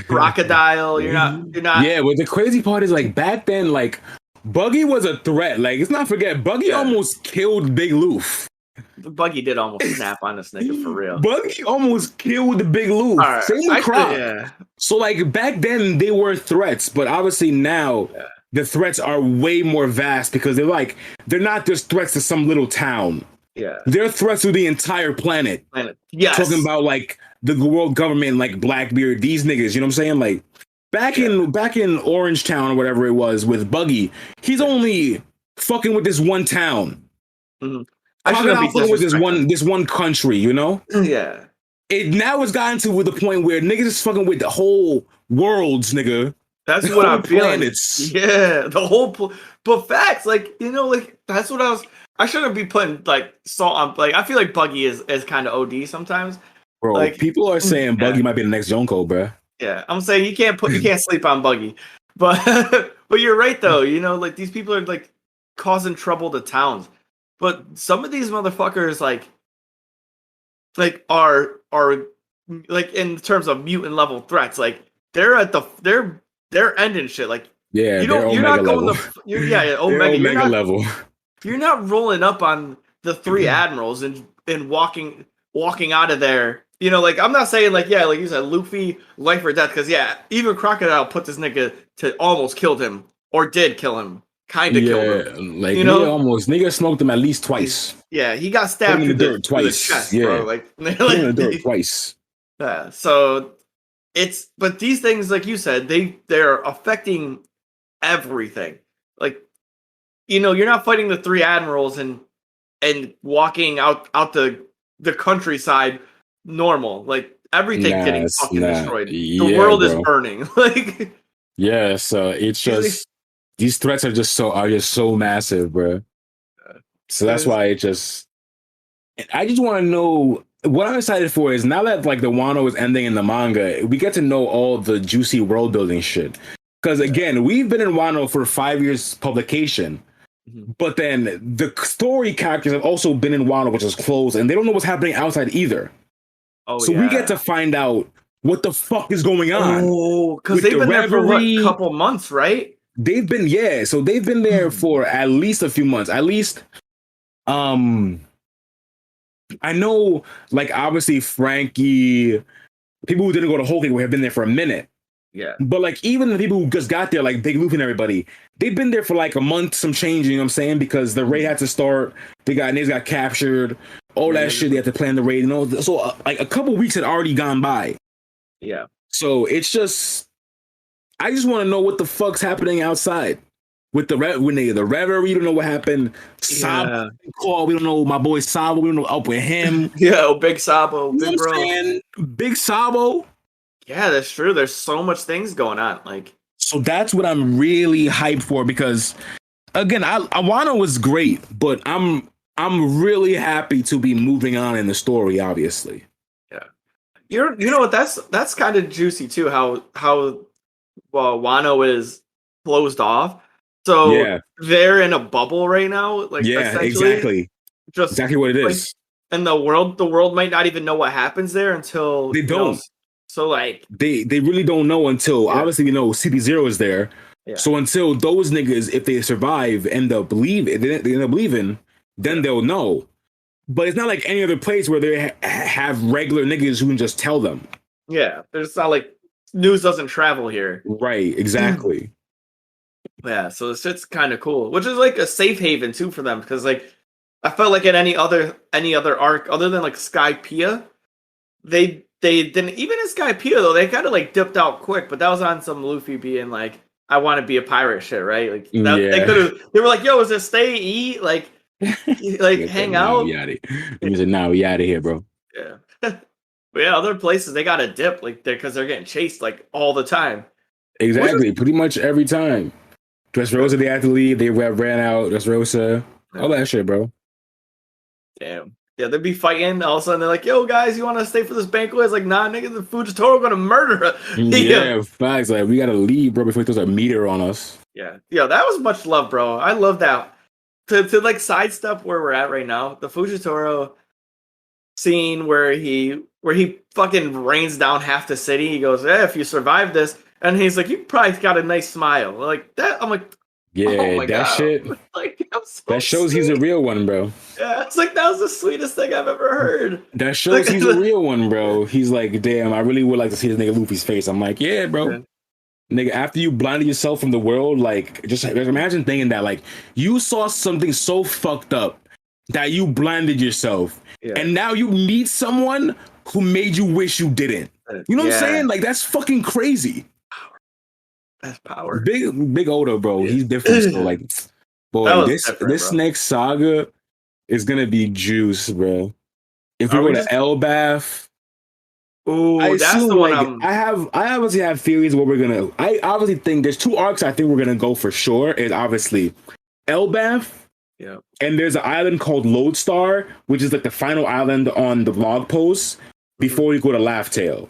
Crocodile, you're not. Yeah, but the crazy part is, like, back then, like, Buggy was a threat. Like, let's not forget, Buggy almost killed Big Loof. Buggy did almost snap on this nigga for real. Buggy almost killed Big Loof. Right. Same with Croc. So, like, back then they were threats, but obviously now the threats are way more vast, because they're not just threats to some little town. Yeah, they're threats to the entire planet. Yes, talking about like the world government, like Blackbeard, these niggas. You know what I'm saying? Like, back in Orange Town or whatever it was with Buggy, he's only fucking with this one town. Mm-hmm. I should not fucking with this one country. You know? Yeah. Now it's gotten to the point where niggas is fucking with the whole worlds, nigga. That's what I'm feeling. Yeah, the whole. But facts, like, like, that's what I shouldn't be putting like salt on. Like, I feel like Buggy is kind of OD sometimes. Bro, like, people are saying Buggy might be the next Yonkos, bro. Yeah, I'm saying you can't sleep on Buggy, but you're right though. Like, these people are like causing trouble to towns, but some of these motherfuckers like are like, in terms of mutant level threats, like they're ending shit. Like, you're not going Omega level. You're not rolling up on the three admirals and walking out of there. Like, I'm not saying like you said, Luffy, life or death, because even Crocodile put this nigga to almost killed him, or did kill him, kind of killed him. Like, nigga smoked him at least twice. Yeah, he got stabbed in the dirt twice. Chest, bro. Like, in the dirt twice. Yeah, so but these things, like you said, they're affecting everything. Like, you're not fighting the three admirals and walking out the countryside normal. Like, everything's getting fucking destroyed. The world is burning. Like, so it's just these threats are just so massive, bro. So that's why I just want to know. What I'm excited for is, now that like the Wano is ending in the manga, we get to know all the juicy world building shit. Because again, we've been in Wano for 5 years publication, but then the story characters have also been in Wano, which is closed, and they don't know what's happening outside either. We get to find out what the fuck is going on. Oh, because they've been there for a couple months, right? They've been so they've been there for at least a few months. At least, I know, like, obviously Frankie, people who didn't go to Whole Cake have been there for a minute. Yeah. But like, even the people who just got there, like Big Luffy and everybody, they've been there for like a month, some change, you know what I'm saying? Because the raid had to start, niggas got captured, all that shit, they had to plan the raid, so like a couple weeks had already gone by. Yeah. So it's just, I just want to know what the fuck's happening outside. with the Reverie, we don't know what happened. Yeah. Sabo, we don't know my boy Sabo, we don't know up with him. Yeah, big Sabo, You know big what bro. I'm saying? Big Sabo. Yeah, that's true. There's so much things going on. Like, so that's what I'm really hyped for because, again, Wano was great, but I'm really happy to be moving on in the story. Obviously, yeah. You know what? That's kind of juicy too. How Wano is closed off. So they're in a bubble right now. Like, exactly. Just exactly what it is. And the world might not even know what happens there until they don't. So like they really don't know until obviously we know CP0 is there. Yeah. So until those niggas, if they survive, they end up leaving, then they'll know. But it's not like any other place where they have regular niggas who can just tell them. Yeah, it's not like news doesn't travel here. Right, exactly. Yeah, so this shit's kind of cool, which is like a safe haven too for them because like I felt like in any other arc other than like Skypiea, they didn't, even in Skypiea though, they kind of like dipped out quick, but that was on some Luffy being like, I want to be a pirate shit, right? Like that, they were like, yo, is this stay, eat, like hang out? We said, nah, we out of here, bro. Yeah. But yeah, other places they got to dip like because they're getting chased like all the time. Exactly, pretty much every time. Dressrosa, they had to leave, they ran out, Dressrosa, all that shit, bro. Damn. Yeah, they'd be fighting. All of a sudden, they're like, "Yo, guys, you want to stay for this banquet?" It's like, "Nah, nigga, the Fujitora gonna murder her." Yeah, facts. Like, we gotta leave, bro, before he throws a meteor on us. Yeah, that was much love, bro. I love that. To like sidestep where we're at right now, the Fujitora scene where he fucking rains down half the city. He goes, if you survive this," and he's like, "You probably got a nice smile." Like that, I'm like. Yeah, oh that God. Shit. Like, that shows he's a real one, bro. Yeah, it's like that was the sweetest thing I've ever heard. That shows he's a real one, bro. He's like, damn, I really would like to see this nigga Luffy's face. I'm like, yeah, bro. Yeah. Nigga, after you blinded yourself from the world, like, just imagine thinking that, like, you saw something so fucked up that you blinded yourself, and now you need someone who made you wish you didn't. You know what I'm saying? Like, that's fucking crazy. That's power. Big Oda, bro. He's different. So like, boy, this next saga is gonna be juice, bro. If we go to Elbaf, that's the one. I obviously have theories what we're gonna. I obviously think there's two arcs I think we're gonna go for sure. Is obviously Elbaf. Yeah. And there's an island called Lodestar, which is like the final island on the blog post before you go to Laugh Tale.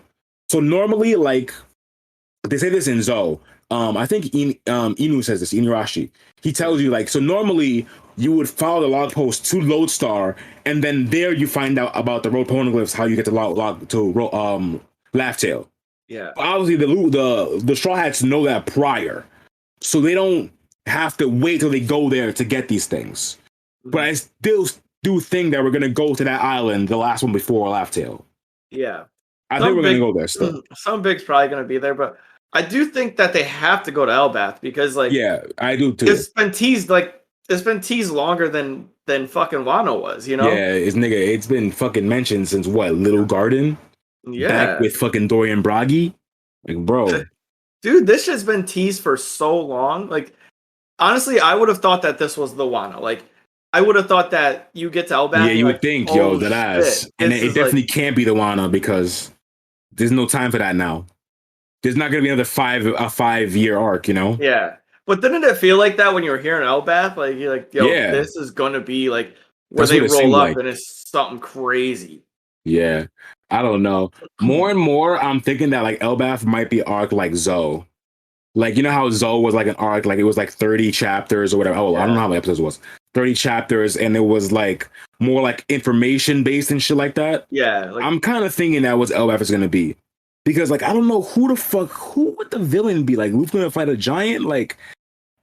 So normally, like they say this in Zou. I think Inu says this, Inurashi. He tells you, like, so normally you would follow the log post to Lodestar, and then there you find out about the road poneglyphs, how you get to Laugh Tale. Yeah. But obviously, the Straw Hats know that prior, so they don't have to wait till they go there to get these things. Mm-hmm. But I still do think that we're gonna go to that island, the last one before Laugh Tale. Yeah. I think we're gonna go there still. Some big's probably gonna be there, but I do think that they have to go to Elbaf because, like, yeah, I do too. It's been teased longer than fucking Wano was, you know? Yeah, it's been fucking mentioned since what, Little Garden? Yeah, back with fucking Dorian Bragi, like, bro, dude, this shit's been teased for so long. Like, honestly, I would have thought that this was the Wano. Like, I would have thought that you get to Elbaf. Yeah, you would think, yo, that ass, and it definitely can't be the Wano because there's no time for that now. There's not going to be another 5-year arc, you know? Yeah. But didn't it feel like that when you were here in Elbaf? Like, you're like, yo, this is going to be like where they roll up and it's something crazy. Yeah. I don't know. More and more, I'm thinking that like Elbaf might be arc like Zou. Like, you know how Zou was like an arc, like it was like 30 chapters or whatever. Oh, I don't know how many episodes it was. 30 chapters, and it was like more like information based and shit like that. Yeah. Like, I'm kind of thinking that was Elbaf is going to be. Because, like, I don't know who would the villain be? Like, Luffy's gonna fight a giant? Like,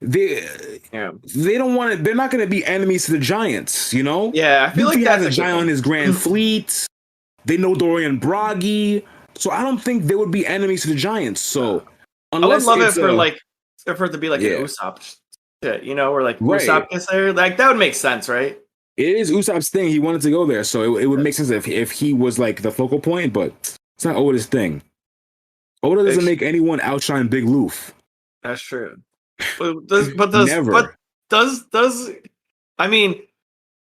they don't want to. They're not gonna be enemies to the giants, you know? Yeah, I feel Luffy like that's has a giant on his Grand Fleet. They know Dorian Bragi, so I don't think they would be enemies to the giants. So, unless I would love it for it to be like an Usopp shit, you know, where like Usopp gets there. Like that would make sense, right? It is Usopp's thing. He wanted to go there, so it would make sense if he was like the focal point, but it's not Oda's thing. Oda doesn't make anyone outshine Big Luffy. That's true. Never. Does I mean,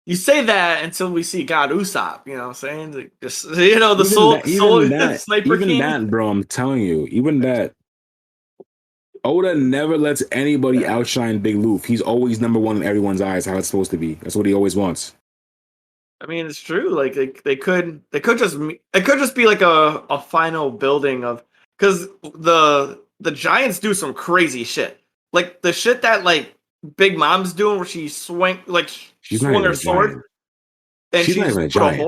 you say that until we see God Usopp, you know what I'm saying? Like, just, you know, the soul Sniper even King. that, bro, I'm telling you, even that. Oda never lets anybody outshine Big Luffy. He's always number one in everyone's eyes, how it's supposed to be. That's what he always wants. I mean, it's true. Like they could just it could just be like a final building of, because the Giants do some crazy shit. Like the shit that like Big Mom's doing, where she swung her sword, and she's not even a put giant.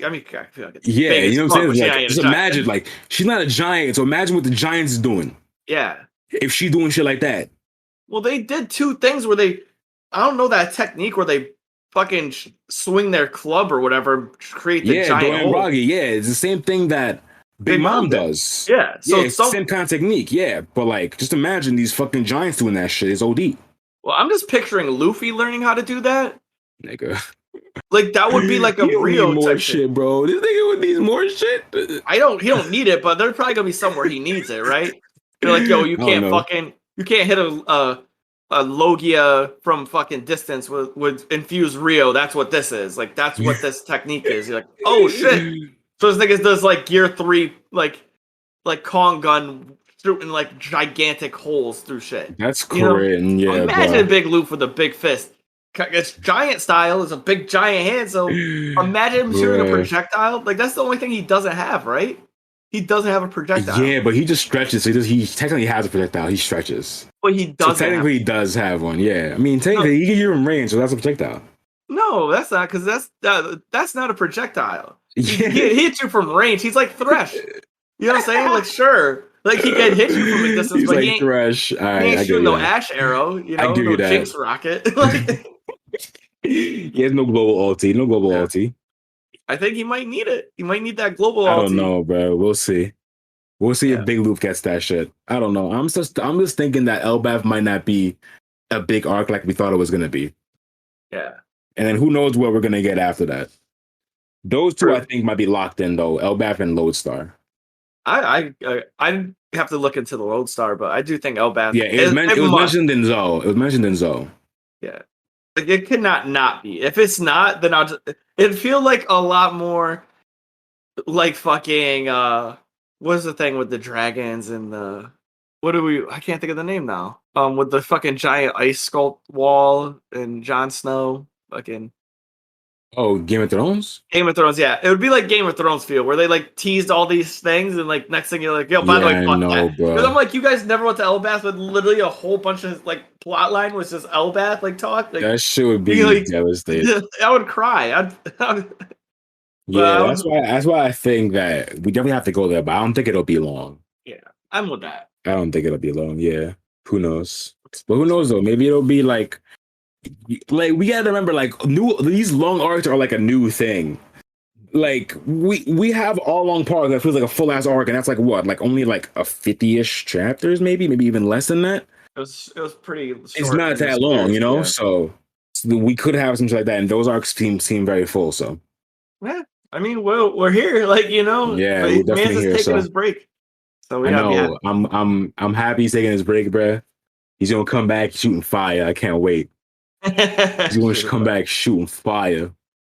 I mean, I feel like it's yeah, big you know as what I'm fuck, saying? Like, just imagine, like, she's not a giant, so imagine what the Giants is doing. Yeah. If she's doing shit like that. Well, they did two things where I don't know that technique where they fucking swing their club or whatever, create the giant hole. Bragi, it's the same thing that Big Mom does. Yeah, so it's the same kind of technique. Yeah, but like, just imagine these fucking Giants doing that shit. It's OD. Well, I'm just picturing Luffy learning how to do that. Nigga. Like, that would be like a Rio more type shit, bro. This nigga would need more shit. He don't need it, but there's probably gonna be somewhere he needs it, right? They're like, yo, you can't hit a Logia from fucking distance with infused Rio. That's what this is. Like, that's what this technique is. You're like, oh shit. So this nigga does like Gear 3, like Kong gun shooting like gigantic holes through shit. That's correct. Yeah. Imagine Big Luke with a big fist. It's giant style. It's a big giant hand. So imagine him shooting a projectile. Like, that's the only thing he doesn't have, right? He doesn't have a projectile. Yeah, but he just stretches. So he technically has a projectile. He stretches. But he doesn't. So technically, he does have one. Yeah, I mean, technically, he can give him range, so that's a projectile. No, that's not, because that's not a projectile. He hit you from range. He's like Thresh. You know what I'm saying? Like, sure, like he can hit you from a distance, but like he ain't Thresh. All right, he ain't shooting no Ash arrow. You know, no Jinx rocket. Like, he has no global ulti. No global ulti. I think he might need it. He might need that global ulti. I don't know, bro. We'll see. We'll see if Big Luke gets that shit. I don't know. I'm just thinking that Elbaf might not be a big arc like we thought it was gonna be. Yeah. And then who knows what we're gonna get after that. Those two I think might be locked in though, Elbaf and Lodestar. I have to look into the Lodestar, but I do think Elbaf. Yeah, it was mentioned in Zoe. It was mentioned in Zoe. Yeah. Like, it could not be. If it's not, then it'd feel like a lot more like fucking what's the thing with the dragons and the I can't think of the name now. With the fucking giant ice sculpt wall and Jon Snow fucking. Oh, Game of Thrones? Game of Thrones, yeah. It would be like Game of Thrones feel, where they like teased all these things, and like next thing you're like, yo, by the way, fuck that. Because I'm like, you guys never went to Elbath, with literally a whole bunch of like plot line was just Elbath like talk. Like, that shit would be like, devastating. I would cry. That's why I think that we definitely have to go there, but I don't think it'll be long. Yeah, I'm with that. I don't think it'll be long. Yeah, who knows? But who knows though? Maybe it'll be like we gotta remember, like, these long arcs are like a new thing. Like we have all long parts that feels like a full ass arc, and that's like what, like only like a 50-ish chapters, maybe even less than that. It was pretty short. It's not that long, you know. Yeah. So we could have something like that, and those arcs seem very full. So yeah, I mean, we're here, like, you know. Yeah, we're definitely here. Taking his break. So we know. I'm happy he's taking his break, bro. He's gonna come back shooting fire. I can't wait. He's going to come back shooting fire.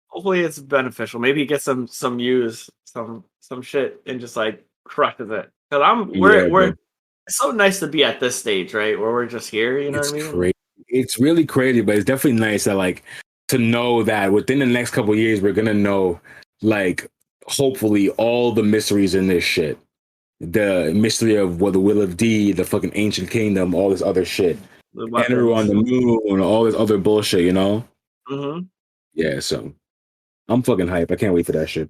Hopefully it's beneficial. Maybe he gets some use, some shit, and just like crushes it. Because we're it's so nice to be at this stage, right? Where we're just here, you know what I mean? Crazy. It's really crazy, but it's definitely nice that, like, to know that within the next couple of years we're gonna know, like, hopefully all the mysteries in this shit. The mystery of what the Will of D, the fucking ancient kingdom, all this other shit. Enter on the moon, all this other bullshit, you know? Mm-hmm. Yeah, so I'm fucking hype. I can't wait for that shit.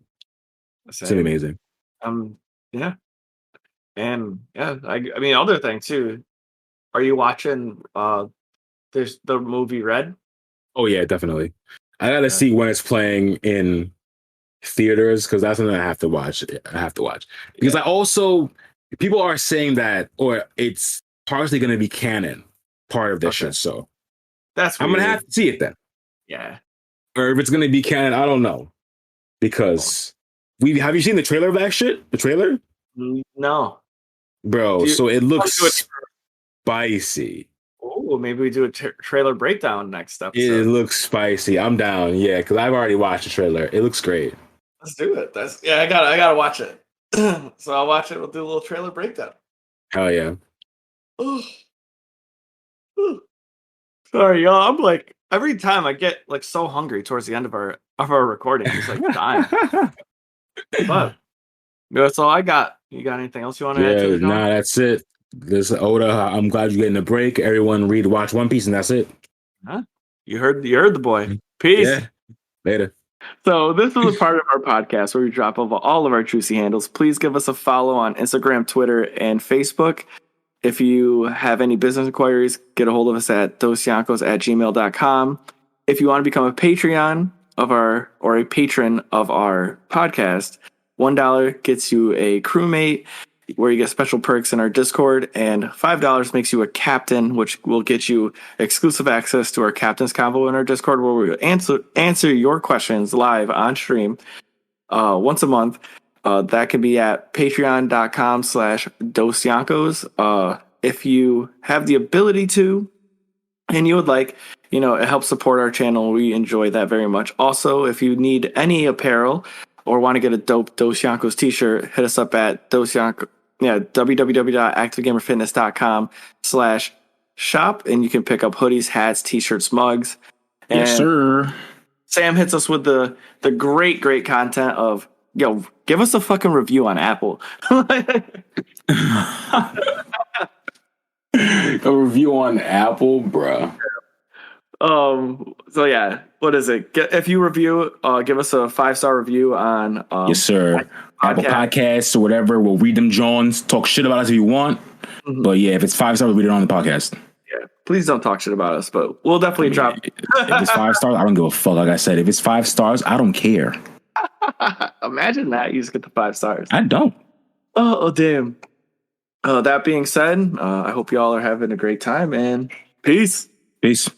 It's gonna be amazing. Yeah. And yeah, I mean, other thing too. Are you watching there's the movie Red? Oh yeah, definitely. I gotta see when it's playing in theaters, because that's something I have to watch. Because I also, people are saying that, or it's partially gonna be canon. Part of this shit, so that's I'm gonna have to see it then. Yeah, or if it's gonna be canon, I don't know, because have you seen the trailer of that shit? The trailer? No, bro. So it looks spicy. Ooh, maybe we do a trailer breakdown next episode. It looks spicy. I'm down. Yeah, because I've already watched the trailer. It looks great. Let's do it. I gotta watch it. So I'll watch it. We'll do a little trailer breakdown. Hell yeah. Sorry, y'all. I'm like every time I get like so hungry towards the end of our recording, it's like dying. But that's all I got. You got anything else you want to add to it? Nah, that's it. This Oda. I'm glad you're getting a break. Everyone watch One Piece, and that's it. Huh? You heard the boy. Peace. Yeah. Later. So this is a part of our podcast where we drop over all of our juicy handles. Please give us a follow on Instagram, Twitter, and Facebook. If you have any business inquiries, get a hold of us at dosyonkos@gmail.com. If you want to become a Patreon or a patron of our podcast, $1 gets you a crewmate where you get special perks in our Discord, and $5 makes you a captain, which will get you exclusive access to our captain's convo in our Discord, where we answer your questions live on stream once a month. That can be at patreon.com/Dosyonkos. If you have the ability to, and you would like, it helps support our channel. We enjoy that very much. Also, if you need any apparel or want to get a dope Dosyonkos t-shirt, hit us up at www.activegamerfitness.com/shop, and you can pick up hoodies, hats, t-shirts, mugs. And yes, sir. Sam hits us with the great content of, give us a fucking review on Apple. A review on Apple, bruh. So yeah, what is it? If you review, give us a 5-star review on yes, sir. Apple Podcasts or whatever. We'll read them, Jones. Talk shit about us if you want. Mm-hmm. But yeah, if it's 5 stars, we'll read it on the podcast. Yeah, please don't talk shit about us, but we'll definitely drop. If it's 5 stars, I don't give a fuck. Like I said, if it's 5 stars, I don't care. Imagine that. You just get the 5 stars. I don't. Oh damn. That being said, I hope y'all are having a great time, and peace. Peace.